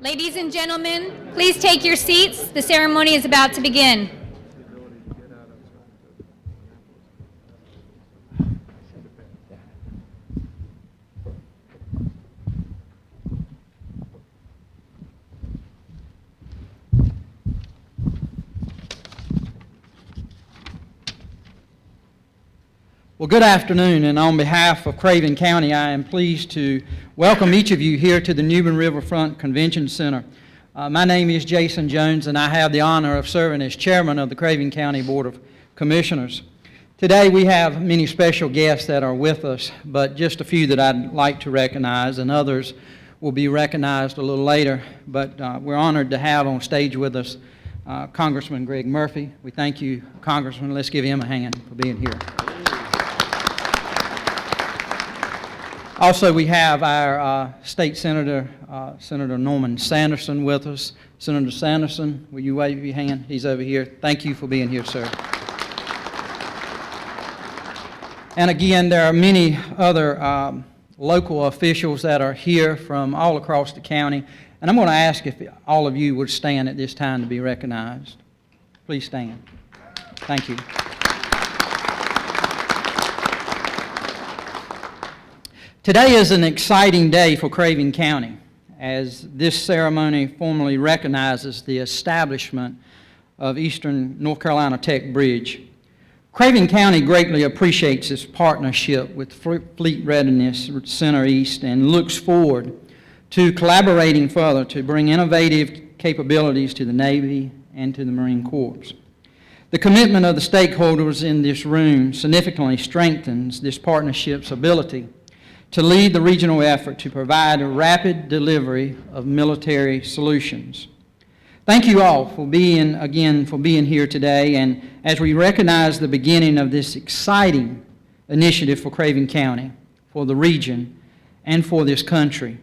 Ladies and gentlemen, please take your seats. The ceremony is about to begin. Well, good afternoon, and on behalf of Craven County, I am pleased to welcome each of you here to the Newbern Riverfront Convention Center. My name is Jason Jones, and I have the honor of serving as chairman of the Craven County Board of Commissioners. Today, we have many special guests that are with us, but just a few that I'd like to recognize, and others will be recognized a little later. But we're honored to have on stage with us Congressman Greg Murphy. We thank you, Congressman. Let's give him a hand for being here. Also, we have our State Senator, Senator Norman Sanderson with us. Senator Sanderson, will you wave your hand? He's over here. Thank you for being here, sir. And again, there are many other local officials that are here from all across the county. And I'm going to ask if all of you would stand at this time to be recognized. Please stand. Thank you. Today is an exciting day for Craven County, as this ceremony formally recognizes the establishment of Eastern North Carolina Tech Bridge. Craven County greatly appreciates its partnership with Fleet Readiness Center East and looks forward to collaborating further to bring innovative capabilities to the Navy and to the Marine Corps. The commitment of the stakeholders in this room significantly strengthens this partnership's ability to lead the regional effort to provide a rapid delivery of military solutions. Thank you all for being here today, and as we recognize the beginning of this exciting initiative for Craven County, for the region, and for this country.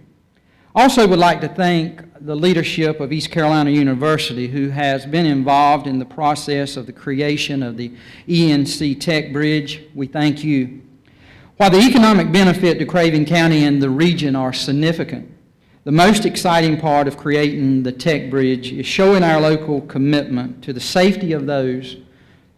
Also would like to thank the leadership of East Carolina University, who has been involved in the process of the creation of the ENC Tech Bridge. We thank you. While the economic benefit to Craven County and the region are significant, the most exciting part of creating the Tech Bridge is showing our local commitment to the safety of those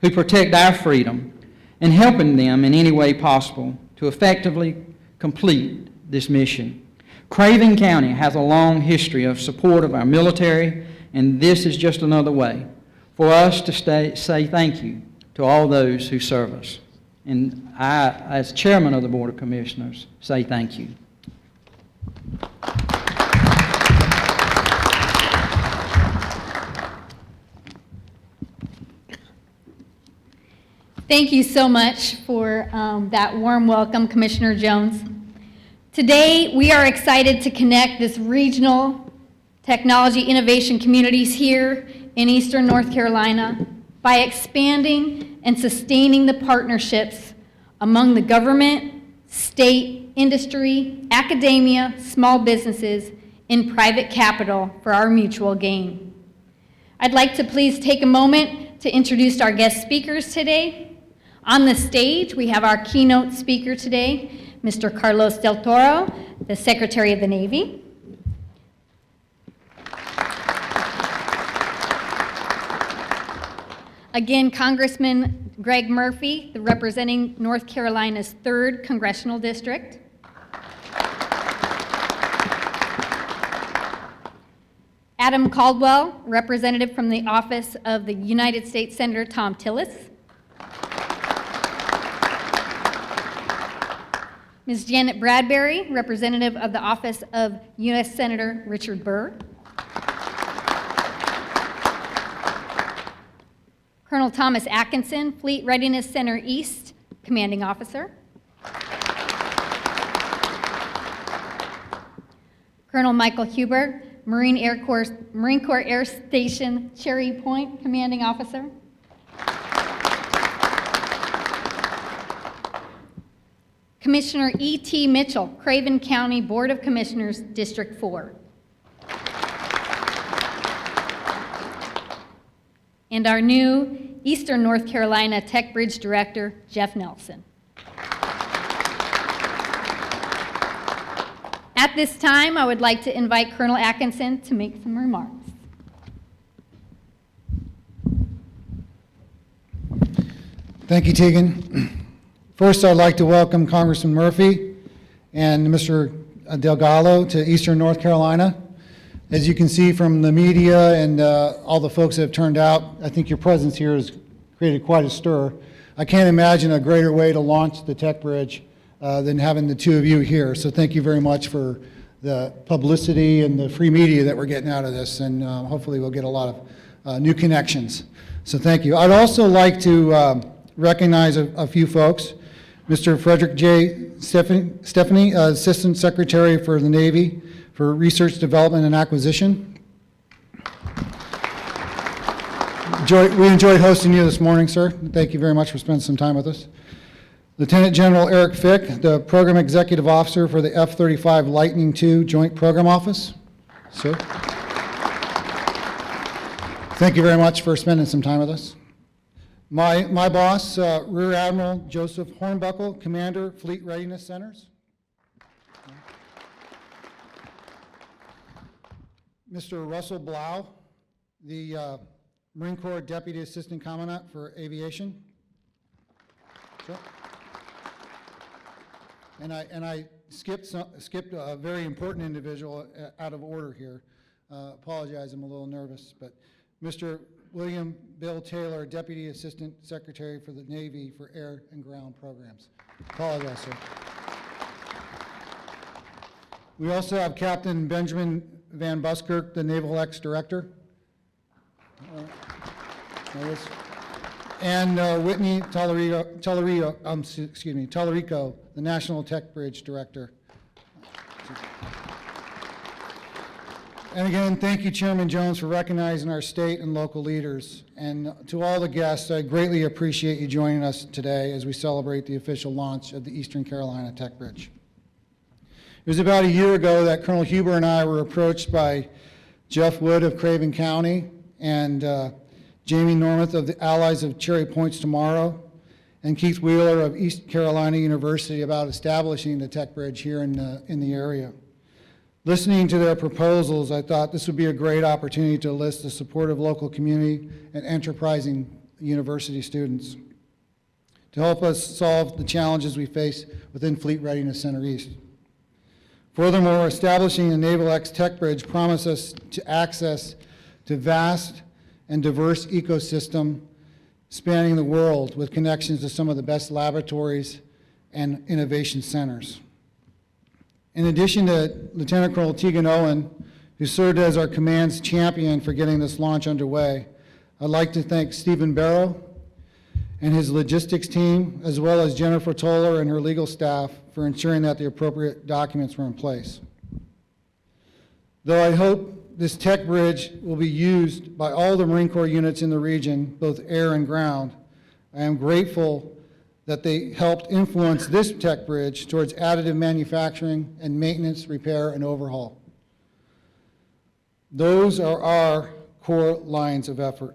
who protect our freedom and helping them in any way possible to effectively complete this mission. Craven County has a long history of support of our military, and this is just another way for us to say thank you to all those who serve us. And I, as chairman of the Board of Commissioners, say thank you. Thank you so much for that warm welcome, Commissioner Jones. Today, we are excited to connect this regional technology innovation communities here in Eastern North Carolina by expanding and sustaining the partnerships among the government, state, industry, academia, small businesses, and private capital for our mutual gain. I'd like to please take a moment to introduce our guest speakers today. On the stage, we have our keynote speaker today, Mr. Carlos del Toro, the Secretary of the Navy. Again, Congressman Greg Murphy, representing North Carolina's 3rd Congressional District. Adam Caldwell, representative from the office of the United States Senator Tom Tillis. Ms. Janet Bradbury, representative of the office of U.S. Senator Richard Burr. Colonel Thomas Atkinson, Fleet Readiness Center East, Commanding Officer. Colonel Michael Huber, Marine Corps Air Station Cherry Point, Commanding Officer. Commissioner E.T. Mitchell, Craven County Board of Commissioners, District 4. And our new Eastern North Carolina Tech Bridge Director, Jeff Nelson. At At this time, I would like to invite Colonel Atkinson to make some remarks. Thank you, Tegan. First, I'd like to welcome Congressman Murphy and Mr. Delgado to Eastern North Carolina. As you can see from the media and all the folks that have turned out, I think your presence here has created quite a stir. I can't imagine a greater way to launch the Tech Bridge than having the two of you here. So thank you very much for the publicity and the free media that we're getting out of this, and hopefully we'll get a lot of new connections. So thank you. I'd also like to recognize a few folks. Mr. Frederick J. Stephanie, Assistant Secretary for the Navy for Research, Development, and Acquisition. We enjoyed hosting you this morning, sir. Thank you very much for spending some time with us. Lieutenant General Eric Fick, the Program Executive Officer for the F-35 Lightning II Joint Program Office. Sir. Thank you very much for spending some time with us. My boss, Rear Admiral Joseph Hornbuckle, Commander, Fleet Readiness Centers. Mr. Russell Blau, the Marine Corps Deputy Assistant Commandant for Aviation. Sure. And I skipped a very important individual out of order here. Apologize, I'm a little nervous, but Mr. William Bill Taylor, Deputy Assistant Secretary for the Navy for Air and Ground Programs. Apologize, sir. We also have Captain Benjamin Van Buskirk, the Naval Ex-Director. And Whitney Tallarico, the National Tech Bridge Director. And again, thank you, Chairman Jones, for recognizing our state and local leaders. And to all the guests, I greatly appreciate you joining us today as we celebrate the official launch of the Eastern Carolina Tech Bridge. It was about a year ago that Colonel Huber and I were approached by Jeff Wood of Craven County and Jamie Normuth of the Allies of Cherry Points Tomorrow and Keith Wheeler of East Carolina University about establishing the Tech Bridge here in the area. Listening to their proposals, I thought this would be a great opportunity to enlist the support of local community and enterprising university students to help us solve the challenges we face within Fleet Readiness Center East. Furthermore, establishing the Naval X Tech Bridge promises us to access to vast and diverse ecosystem spanning the world with connections to some of the best laboratories and innovation centers. In addition to Lieutenant Colonel Tegan Owen, who served as our command's champion for getting this launch underway, I'd like to thank Stephen Barrow and his logistics team, as well as Jennifer Toller and her legal staff for ensuring that the appropriate documents were in place. Though I hope this tech bridge will be used by all the Marine Corps units in the region, both air and ground, I am grateful that they helped influence this tech bridge towards additive manufacturing and maintenance, repair, and overhaul. Those are our core lines of effort: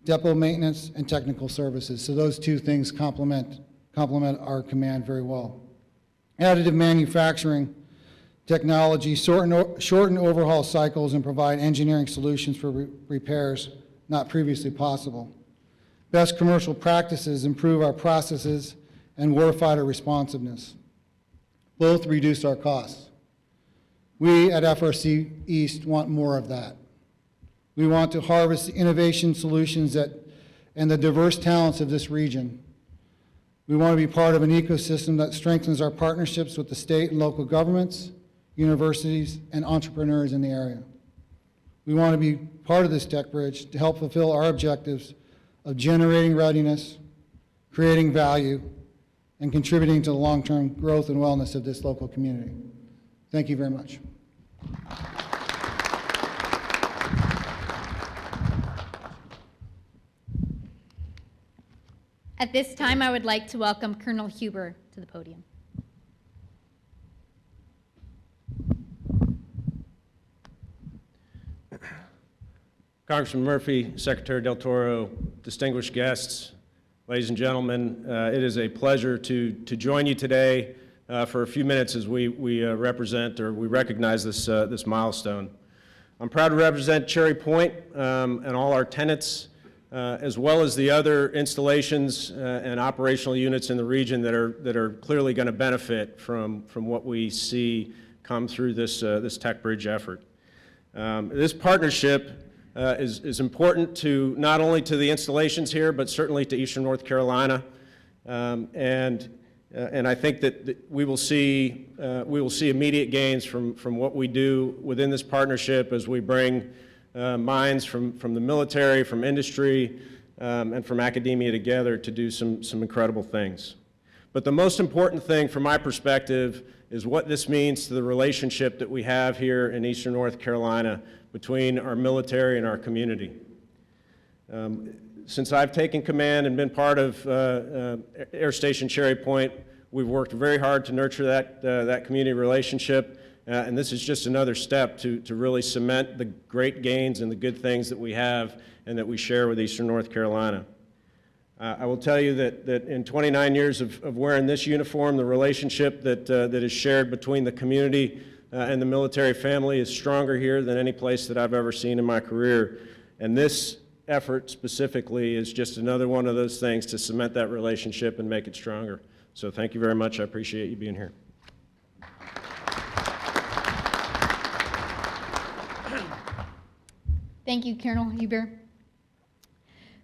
depot maintenance and technical services. So those two things complement our command very well. Additive manufacturing technology shorten overhaul cycles and provide engineering solutions for repairs not previously possible. Best commercial practices improve our processes and warfighter responsiveness. Both reduce our costs. We at FRC East want more of that. We want to harvest the innovation solutions and the diverse talents of this region. We want to be part of an ecosystem that strengthens our partnerships with the state and local governments, universities, and entrepreneurs in the area. We want to be part of this tech bridge to help fulfill our objectives of generating readiness, creating value, and contributing to the long-term growth and wellness of this local community. Thank you very much. At this time, I would like to welcome Colonel Huber to the podium. Congressman Murphy, Secretary Del Toro, distinguished guests, ladies and gentlemen, it is a pleasure to join you today for a few minutes as we recognize this milestone. I'm proud to represent Cherry Point and all our tenants, as well as the other installations and operational units in the region that are clearly going to benefit from what we see come through this Tech Bridge effort. This partnership is important to not only to the installations here, but certainly to Eastern North Carolina, and I think that we will see immediate gains from what we do within this partnership as we bring minds from the military, from industry, and from academia together to do some incredible things. But the most important thing from my perspective is what this means to the relationship that we have here in Eastern North Carolina between our military and our community. Since I've taken command and been part of Air Station Cherry Point, we've worked very hard to nurture that community relationship, and this is just another step to really cement the great gains and the good things that we have and that we share with Eastern North Carolina. I will tell you that in 29 years of wearing this uniform, the relationship that is shared between the community and the military family is stronger here than any place that I've ever seen in my career. And this effort specifically is just another one of those things to cement that relationship and make it stronger. So thank you very much. I appreciate you being here. Thank you, Colonel Huber.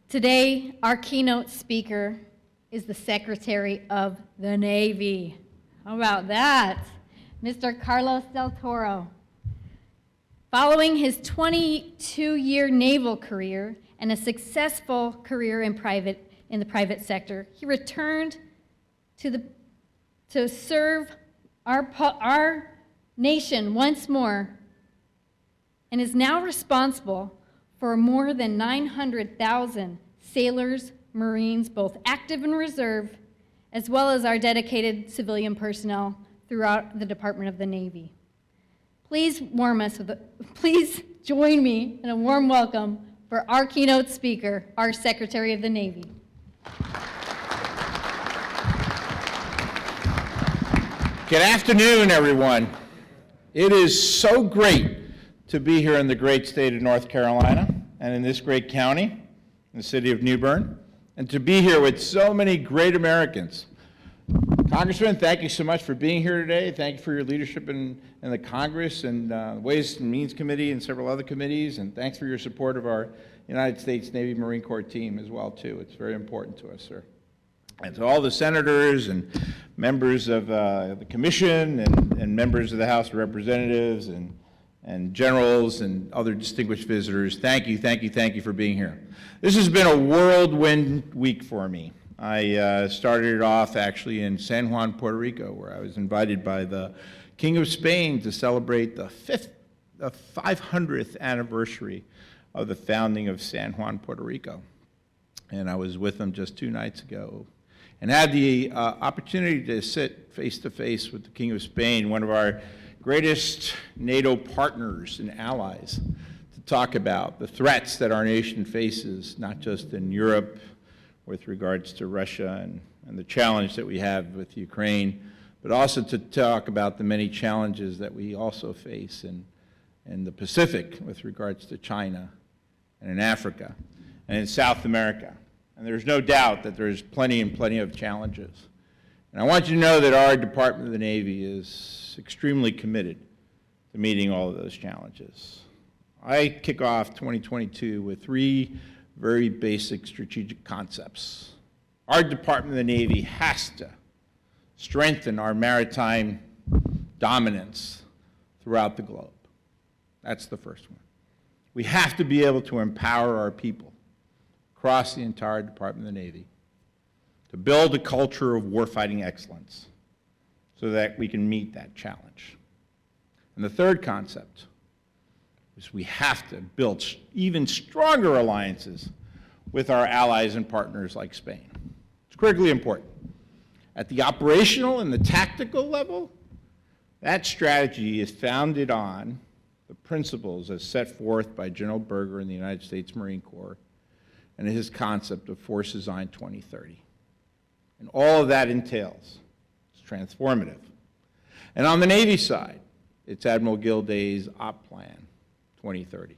Today, our keynote speaker is the Secretary of the Navy. How about that? Mr. Carlos del Toro. Following his 22-year naval career and a successful career in the private sector, he returned to serve our nation once more and is now responsible for more than 900,000 sailors, Marines, both active and reserve, as well as our dedicated civilian personnel throughout the Department of the Navy. Please join me in a warm welcome for our keynote speaker, our Secretary of the Navy. Good afternoon, everyone. It is so great to be here in the great state of North Carolina and in this great county, in the city of New Bern, and to be here with so many great Americans. Congressman, thank you so much for being here today. Thank you for your leadership in the Congress and Ways and Means Committee and several other committees, and thanks for your support of our United States Navy Marine Corps team as well, too. It's very important to us, sir. And to all the senators and members of the commission and members of the House of Representatives and generals and other distinguished visitors, thank you for being here. This has been a whirlwind week for me. I started it off actually in San Juan, Puerto Rico, where I was invited by the King of Spain to celebrate the 500th anniversary of the founding of San Juan, Puerto Rico. And I was with him just 2 nights ago and had the opportunity to sit face to face with the King of Spain, one of our greatest NATO partners and allies, to talk about the threats that our nation faces, not just in Europe with regards to Russia and the challenge that we have with Ukraine, but also to talk about the many challenges that we also face in the Pacific with regards to China and in Africa and in South America. And there's no doubt that there's plenty of challenges. And I want you to know that our Department of the Navy is extremely committed to meeting all of those challenges. I kick off 2022 with 3 very basic strategic concepts. Our Department of the Navy has to strengthen our maritime dominance throughout the globe. That's the first one. We have to be able to empower our people across the entire Department of the Navy to build a culture of warfighting excellence so that we can meet that challenge. And the third concept is we have to build even stronger alliances with our allies and partners like Spain. It's critically important. At the operational and the tactical level, that strategy is founded on the principles as set forth by General Berger in the United States Marine Corps and his concept of Force Design 2030. And all of that entails is transformative. And on the Navy side, it's Admiral Gilday's Op Plan 2030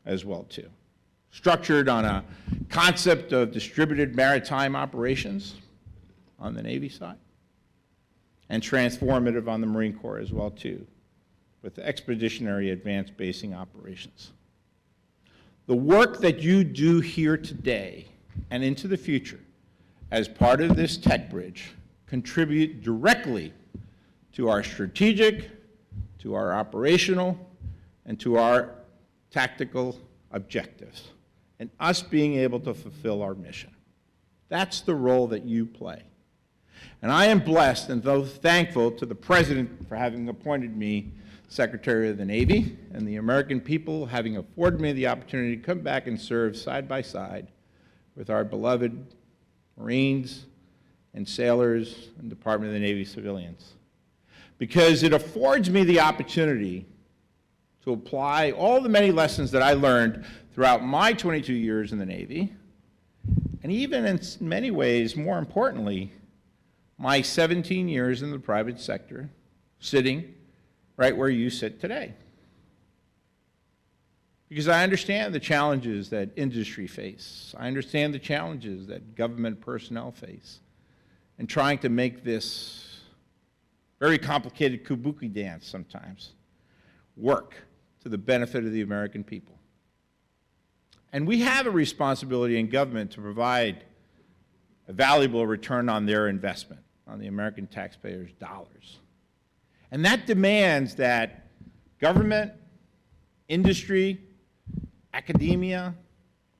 as well, too. Structured on a concept of distributed maritime operations on the Navy side, and transformative on the Marine Corps as well, too, with expeditionary advanced basing operations. The work that you do here today and into the future as part of this tech bridge contribute directly to our strategic, to our operational, and to our tactical objectives, and us being able to fulfill our mission. That's the role that you play. And I am blessed and though thankful to the President for having appointed me Secretary of the Navy, and the American people having afforded me the opportunity to come back and serve side by side with our beloved Marines and sailors and Department of the Navy civilians. Because it affords me the opportunity to apply all the many lessons that I learned throughout my 22 years in the Navy, and even in many ways, more importantly, my 17 years in the private sector, sitting right where you sit today. Because I understand the challenges that industry face. I understand the challenges that government personnel face in trying to make this very complicated kabuki dance sometimes work to the benefit of the American people. And we have a responsibility in government to provide a valuable return on their investment, on the American taxpayers' dollars. And that demands that government, industry, academia,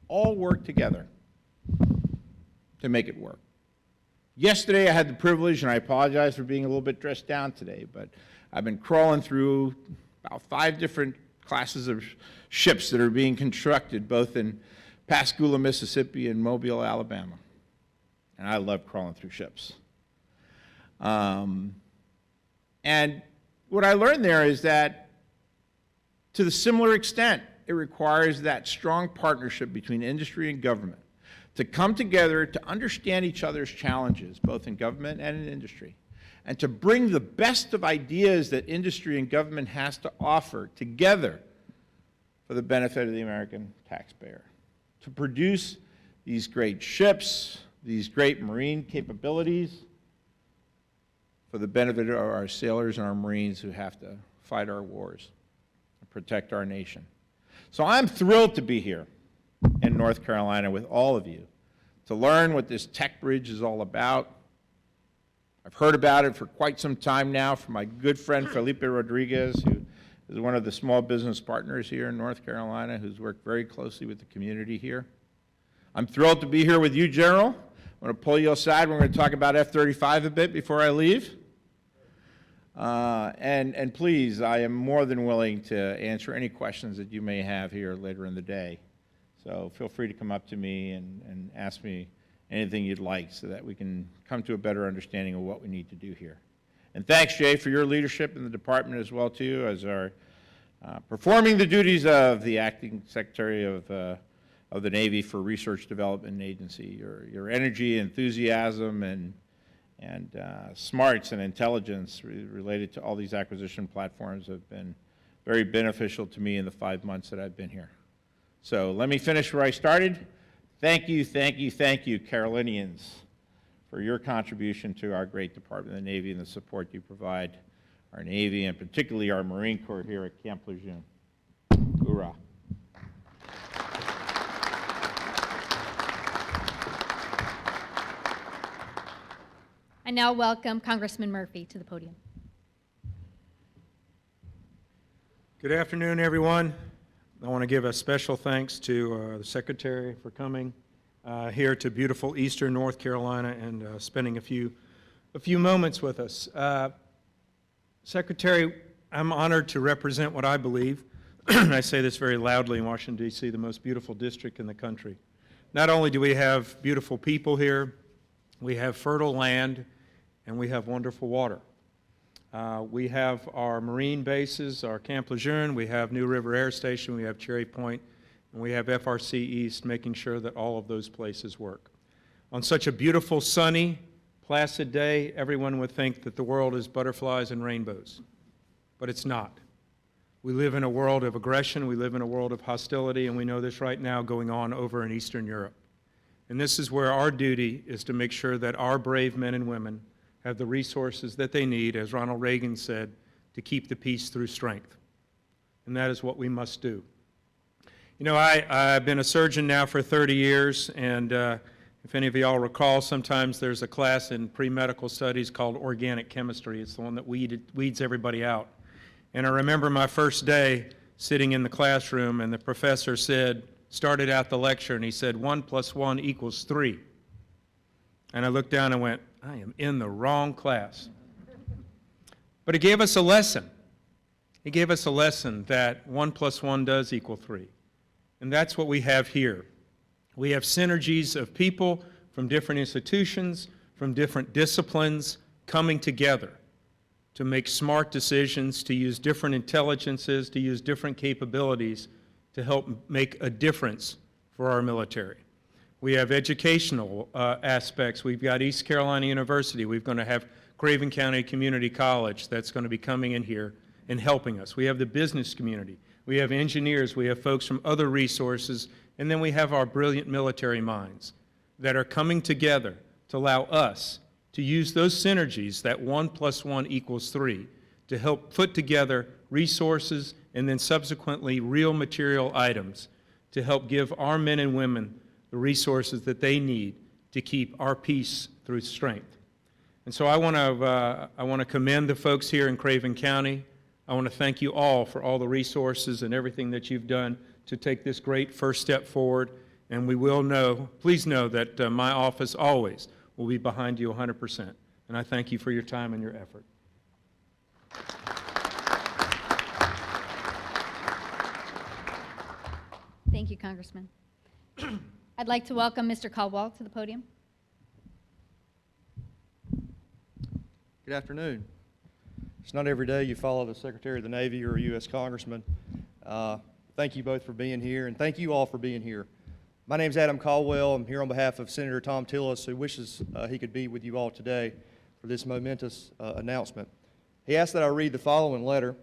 all work together to make it work. Yesterday I had the privilege, and I apologize for being a little bit dressed down today, but I've been crawling through about 5 different classes of ships that are being constructed both in Pascagoula, Mississippi and Mobile, Alabama. And I love crawling through ships. And what I learned there is that to the similar extent, it requires that strong partnership between industry and government to come together to understand each other's challenges, both in government and in industry, and to bring the best of ideas that industry and government has to offer together for the benefit of the American taxpayer, to produce these great ships, these great marine capabilities, for the benefit of our sailors and our Marines who have to fight our wars and protect our nation. So I'm thrilled to be here in North Carolina with all of you to learn what this tech bridge is all about. I've heard about it for quite some time now from my good friend Felipe Rodriguez, who is one of the small business partners here in North Carolina, who's worked very closely with the community here. I'm thrilled to be here with you, General. I'm going to pull you aside. We're going to talk about F-35 a bit before I leave. And please, I am more than willing to answer any questions that you may have here later in the day. So feel free to come up to me and ask me anything you'd like so that we can come to a better understanding of what we need to do here. And thanks, Jay, for your leadership in the department as well, too, as our performing the duties of the Acting Secretary of the Navy for Research Development Agency. Your energy, enthusiasm, and smarts and intelligence related to all these acquisition platforms have been very beneficial to me in the 5 months that I've been here. So let me finish where I started. Thank you, Carolinians, for your contribution to our great Department of the Navy and the support you provide our Navy and particularly our Marine Corps here at Camp Lejeune. Hoorah. I now welcome Congressman Murphy to the podium. Good afternoon, everyone. I want to give a special thanks to the Secretary for coming here to beautiful Eastern North Carolina and spending a few moments with us. Secretary, I'm honored to represent what I believe, and I say this very loudly in Washington, D.C., the most beautiful district in the country. Not only do we have beautiful people here, we have fertile land, and we have wonderful water. We have our marine bases, our Camp Lejeune, we have New River Air Station, we have Cherry Point, and we have FRC East, making sure that all of those places work. On such a beautiful, sunny, placid day, everyone would think that the world is butterflies and rainbows, but it's not. We live in a world of aggression, we live in a world of hostility, and we know this right now going on over in Eastern Europe. And this is where our duty is to make sure that our brave men and women have the resources that they need, as Ronald Reagan said, to keep the peace through strength. And that is what we must do. You know, I've been a surgeon now for 30 years, and if any of y'all recall, sometimes there's a class in pre-medical studies called organic chemistry. It's the one that weeds everybody out. And I remember my first day sitting in the classroom, and the professor started out the lecture, and he said, 1 + 1 = 3. And I looked down and went, I am in the wrong class. But he gave us a lesson. He gave us a lesson that 1 + 1 does equal 3. And that's what we have here. We have synergies of people from different institutions, from different disciplines, coming together to make smart decisions, to use different intelligences, to use different capabilities to help make a difference for our military. We have educational aspects. We've got East Carolina University. We're going to have Craven County Community College that's going to be coming in here and helping us. We have the business community. We have engineers. We have folks from other resources. And then we have our brilliant military minds that are coming together to allow us to use those synergies, that 1 + 1 = 3, to help put together resources and then subsequently real material items to help give our men and women the resources that they need to keep our peace through strength. And so I want to commend the folks here in Craven County. I want to thank you all for all the resources and everything that you've done to take this great first step forward. And we will know, please know that my office always will be behind you 100%. And I thank you for your time and your effort. Thank you, Congressman. I'd like to welcome Mr. Caldwell to the podium. Good afternoon. It's not every day you follow the Secretary of the Navy or a U.S. Congressman. Thank you both for being here, and thank you all for being here. My name's Adam Caldwell. I'm here on behalf of Senator Tom Tillis, who wishes he could be with you all today for this momentous announcement. He asked that I read the following letter.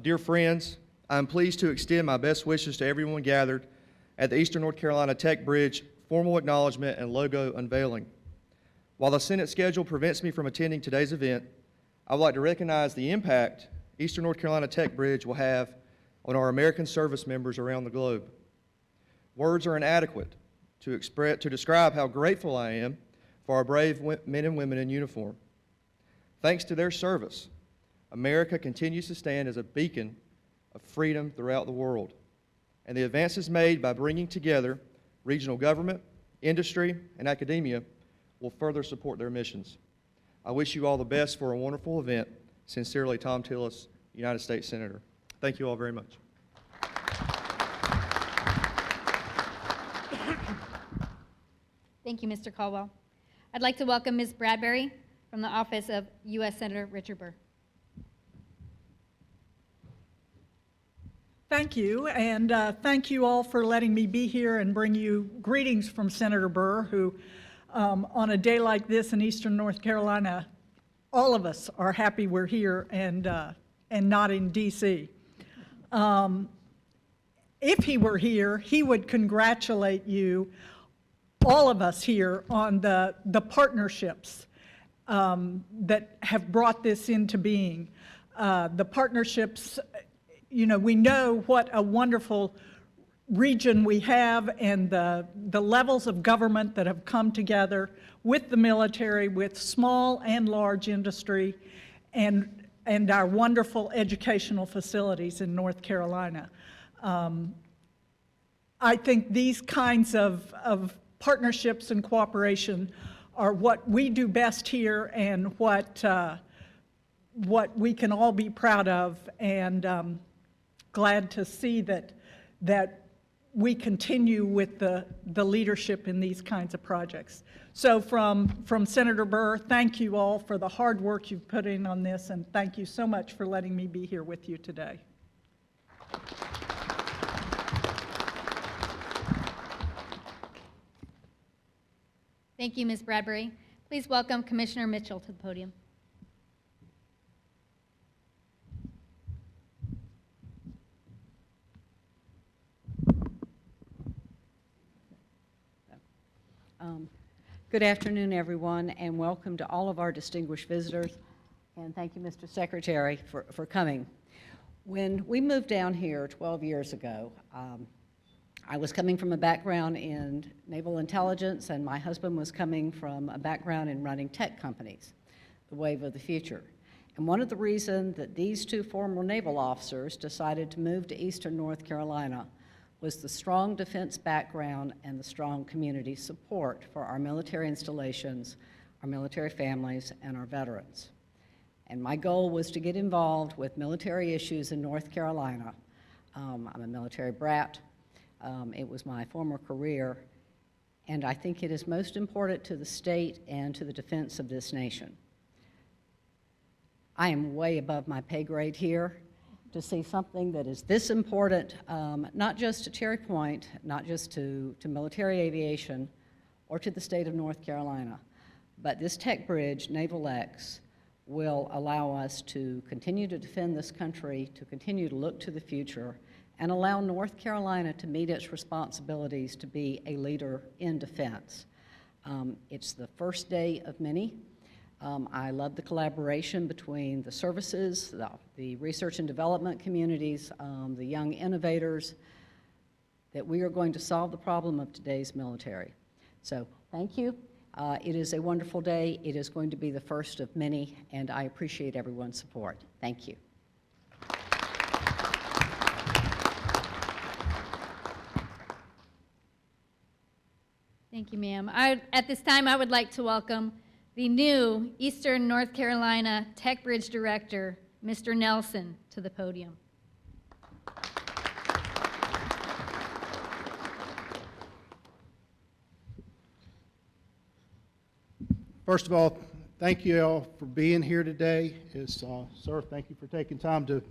Dear friends, I am pleased to extend my best wishes to everyone gathered at the Eastern North Carolina Tech Bridge formal acknowledgement and logo unveiling. While the Senate schedule prevents me from attending today's event, I would like to recognize the impact Eastern North Carolina Tech Bridge will have on our American service members around the globe. Words are inadequate to describe how grateful I am for our brave men and women in uniform. Thanks to their service, America continues to stand as a beacon of freedom throughout the world. And the advances made by bringing together regional government, industry, and academia will further support their missions. I wish you all the best for a wonderful event. Sincerely, Tom Tillis, United States Senator. Thank you all very much. Thank you, Mr. Caldwell. I'd like to welcome Ms. Bradbury from the office of U.S. Senator Richard Burr. Thank you, and thank you all for letting me be here and bring you greetings from Senator Burr, who on a day like this in Eastern North Carolina, all of us are happy we're here and not in D.C. If he were here, he would congratulate you, all of us here, on the partnerships that have brought this into being. The partnerships, you know, we know what a wonderful region we have and the levels of government that have come together with the military, with small and large industry, and our wonderful educational facilities in North Carolina. I think these kinds of partnerships and cooperation are what we do best here and what we can all be proud of, and glad to see that we continue with the leadership in these kinds of projects. So from Senator Burr, thank you all for the hard work you've put in on this, and thank you so much for letting me be here with you today. Thank you, Ms. Bradbury. Please welcome Commissioner Mitchell to the podium. Good afternoon, everyone, and welcome to all of our distinguished visitors. And thank you, Mr. Secretary, for coming. When we moved down here 12 years ago, I was coming from a background in naval intelligence, and my husband was coming from a background in running tech companies, the wave of the future. And one of the reasons that these two former naval officers decided to move to Eastern North Carolina was the strong defense background and the strong community support for our military installations, our military families, and our veterans. And my goal was to get involved with military issues in North Carolina. I'm a military brat. It was my former career, and I think it is most important to the state and to the defense of this nation. I am way above my pay grade here to see something that is this important, not just to Cherry Point, not just to military aviation or to the state of North Carolina, but this tech bridge, Naval X, will allow us to continue to defend this country, to continue to look to the future, and allow North Carolina to meet its responsibilities to be a leader in defense. It's the first day of many. I love the collaboration between the services, the research and development communities, the young innovators, that we are going to solve the problem of today's military. So thank you. It is a wonderful day. It is going to be the first of many, and I appreciate everyone's support. Thank you. Thank you, ma'am. At this time, I would like to welcome the new Eastern North Carolina Tech Bridge Director, Mr. Nelson, to the podium. First of all, thank you all for being here today. Sir, thank you for taking time to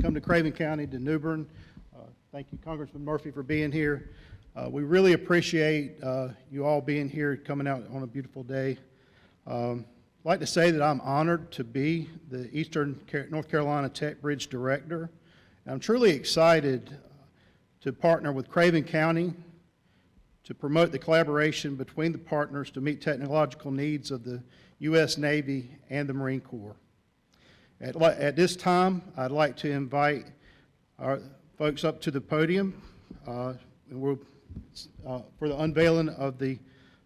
come to Craven County, to New Bern. Thank you, Congressman Murphy, for being here. We really appreciate you all being here, coming out on a beautiful day. I'd like to say that I'm honored to be the Eastern North Carolina Tech Bridge Director. I'm truly excited to partner with Craven County to promote the collaboration between the partners to meet technological needs of the U.S. Navy and the Marine Corps. At this time, I'd like to invite our folks up to the podium for the unveiling of the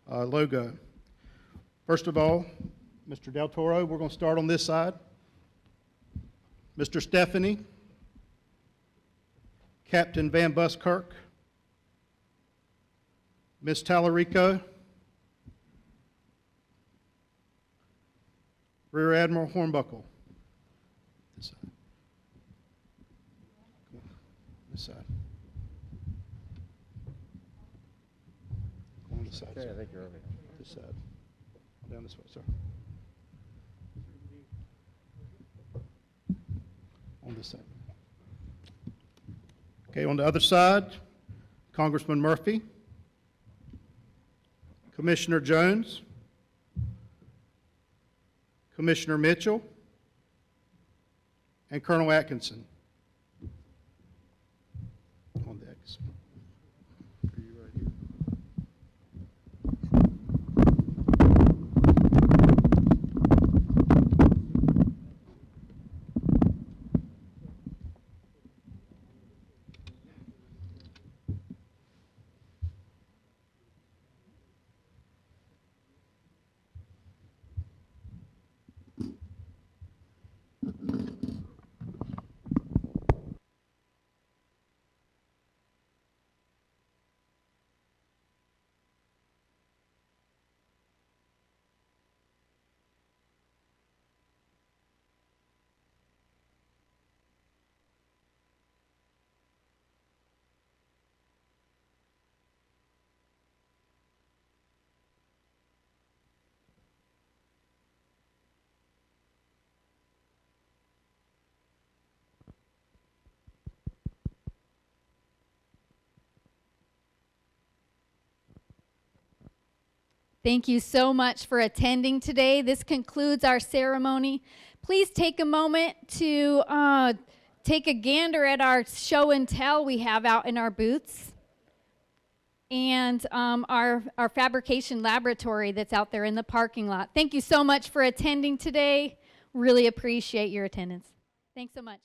logo. First of all, Mr. Del Toro, we're going to start on this side. Mr. Stephanie, Captain Van Buskirk, Ms. Tallarico, Rear Admiral Hornbuckle. This side. This side. Go on this side. Okay, I think you're over here. This side. Down this way, sir. On this side. Okay, on the other side, Congressman Murphy, Commissioner Jones, Commissioner Mitchell, and Colonel Atkinson. On the X. For you right here. Thank you so much for attending today. This concludes our ceremony. Please take a moment to take a gander at our show and tell we have out in our booths, and our fabrication laboratory that's out there in the parking lot. Thank you so much for attending today. Really appreciate your attendance. Thanks so much.